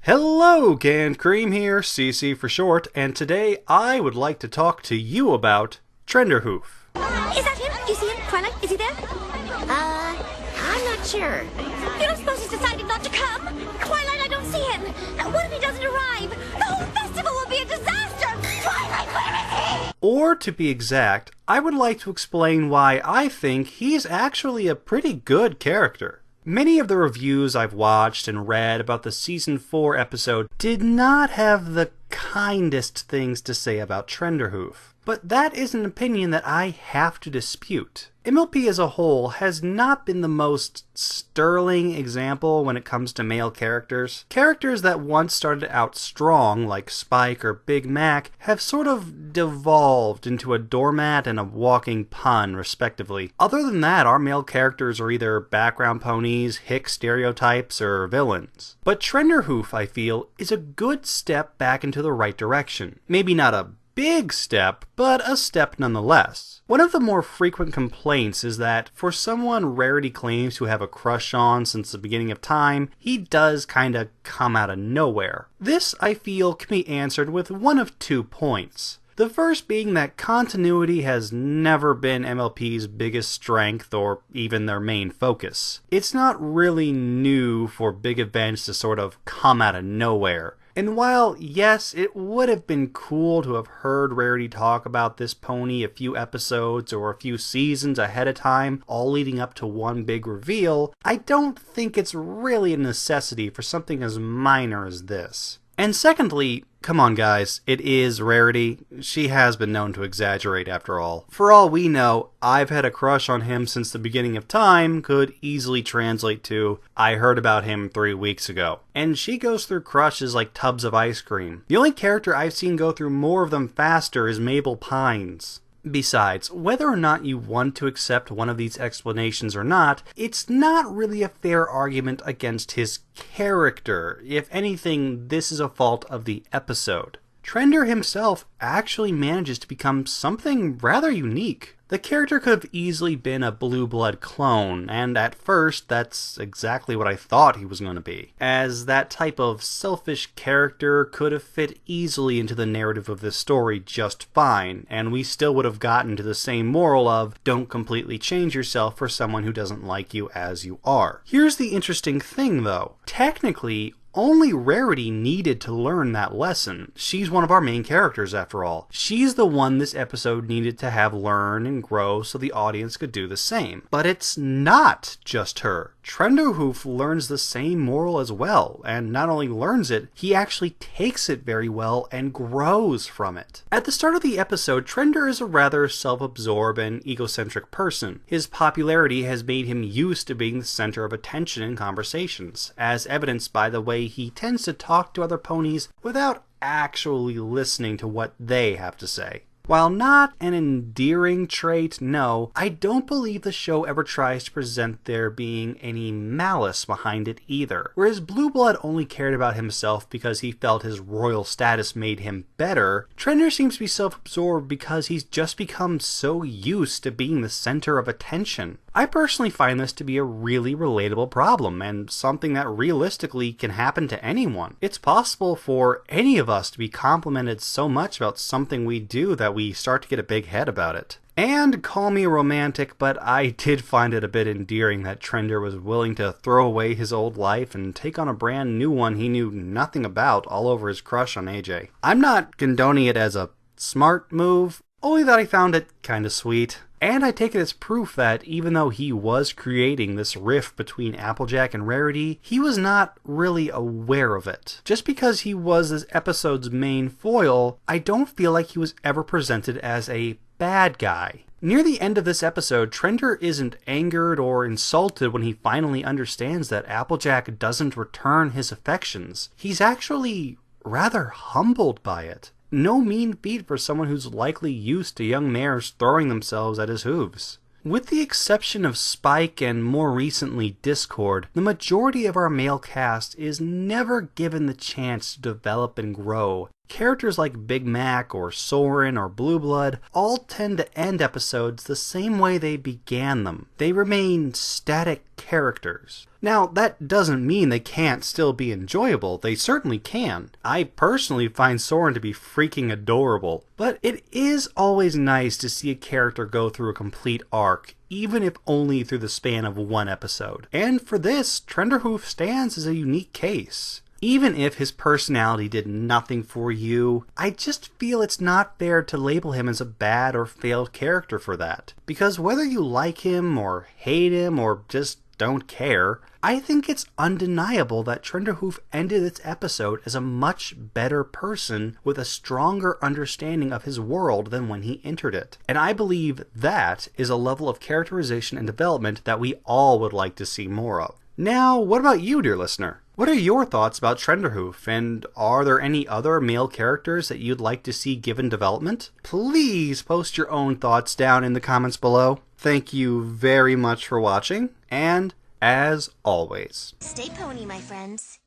Hello, Canned Cream here, CC for short, and today I would like to talk to you about Trenderhoof. Is that him? You see him? Twilight? Is he there? I'm not sure. You don't suppose he's decided not to come? Twilight, I don't see him. What if he doesn't arrive? The whole festival will be a disaster! Twilight, where is he? Or, to be exact, I would like to explain why I think he's actually a pretty good character. Many of the reviews I've watched and read about the Season 4 episode did not have the kindest things to say about Trenderhoof. But that is an opinion that I have to dispute. MLP as a whole has not been the most sterling example when it comes to male characters. Characters that once started out strong, like Spike or Big Mac, have sort of devolved into a doormat and a walking pun, respectively. Other than that, our male characters are either background ponies, hick stereotypes, or villains. But Trenderhoof, I feel, is a good step back into the right direction. Maybe not a big step, but a step nonetheless. One of the more frequent complaints is that for someone Rarity claims to have a crush on since the beginning of time, he does kinda come out of nowhere. This, I feel, can be answered with one of 2 points. The first being that continuity has never been MLP's biggest strength or even their main focus. It's not really new for big events to sort of come out of nowhere. And while, yes, it would have been cool to have heard Rarity talk about this pony a few episodes or a few seasons ahead of time, all leading up to one big reveal, I don't think it's really a necessity for something as minor as this. And secondly, come on guys, it is Rarity. She has been known to exaggerate after all. For all we know, I've had a crush on him since the beginning of time could easily translate to, I heard about him 3 weeks ago. And she goes through crushes like tubs of ice cream. The only character I've seen go through more of them faster is Mabel Pines. Besides, whether or not you want to accept one of these explanations or not, it's not really a fair argument against his character. If anything, this is a fault of the episode. Trender himself actually manages to become something rather unique. The character could have easily been a Blue Blood clone, and at first that's exactly what I thought he was going to be, as that type of selfish character could have fit easily into the narrative of this story just fine, and we still would have gotten to the same moral of don't completely change yourself for someone who doesn't like you as you are. Here's the interesting thing though. Technically, only Rarity needed to learn that lesson. She's one of our main characters after all. She's the one this episode needed to have learn and grow so the audience could do the same. But it's not just her. Trenderhoof learns the same moral as well, and not only learns it, he actually takes it very well and grows from it. At the start of the episode, Trender is a rather self-absorbed and egocentric person. His popularity has made him used to being the center of attention in conversations, as evidenced by the way he tends to talk to other ponies without actually listening to what they have to say. While not an endearing trait, no, I don't believe the show ever tries to present there being any malice behind it either. Whereas Blue Blood only cared about himself because he felt his royal status made him better, Trender seems to be self-absorbed because he's just become so used to being the center of attention. I personally find this to be a really relatable problem, and something that realistically can happen to anyone. It's possible for any of us to be complimented so much about something we do that we start to get a big head about it. And call me romantic, but I did find it a bit endearing that Trender was willing to throw away his old life and take on a brand new one he knew nothing about all over his crush on AJ. I'm not condoning it as a smart move, only that I found it kinda sweet. And I take it as proof that even though he was creating this rift between Applejack and Rarity, he was not really aware of it. Just because he was this episode's main foil, I don't feel like he was ever presented as a bad guy. Near the end of this episode, Trender isn't angered or insulted when he finally understands that Applejack doesn't return his affections. He's actually rather humbled by it. No mean feat for someone who's likely used to young mares throwing themselves at his hooves. With the exception of Spike and more recently Discord, the majority of our male cast is never given the chance to develop and grow, Characters like Big Mac or Soren or Blue Blood all tend to end episodes the same way they began them. They remain static characters. Now, that doesn't mean they can't still be enjoyable. They certainly can. I personally find Soren to be freaking adorable. But it is always nice to see a character go through a complete arc, even if only through the span of one episode. And for this, Trenderhoof stands as a unique case. Even if his personality did nothing for you, I just feel it's not fair to label him as a bad or failed character for that. Because whether you like him or hate him or just don't care, I think it's undeniable that Trenderhoof ended its episode as a much better person with a stronger understanding of his world than when he entered it. And I believe that is a level of characterization and development that we all would like to see more of. Now, what about you, dear listener? What are your thoughts about Trenderhoof, and are there any other male characters that you'd like to see given development? Please post your own thoughts down in the comments below. Thank you very much for watching, and as always, stay pony, my friends.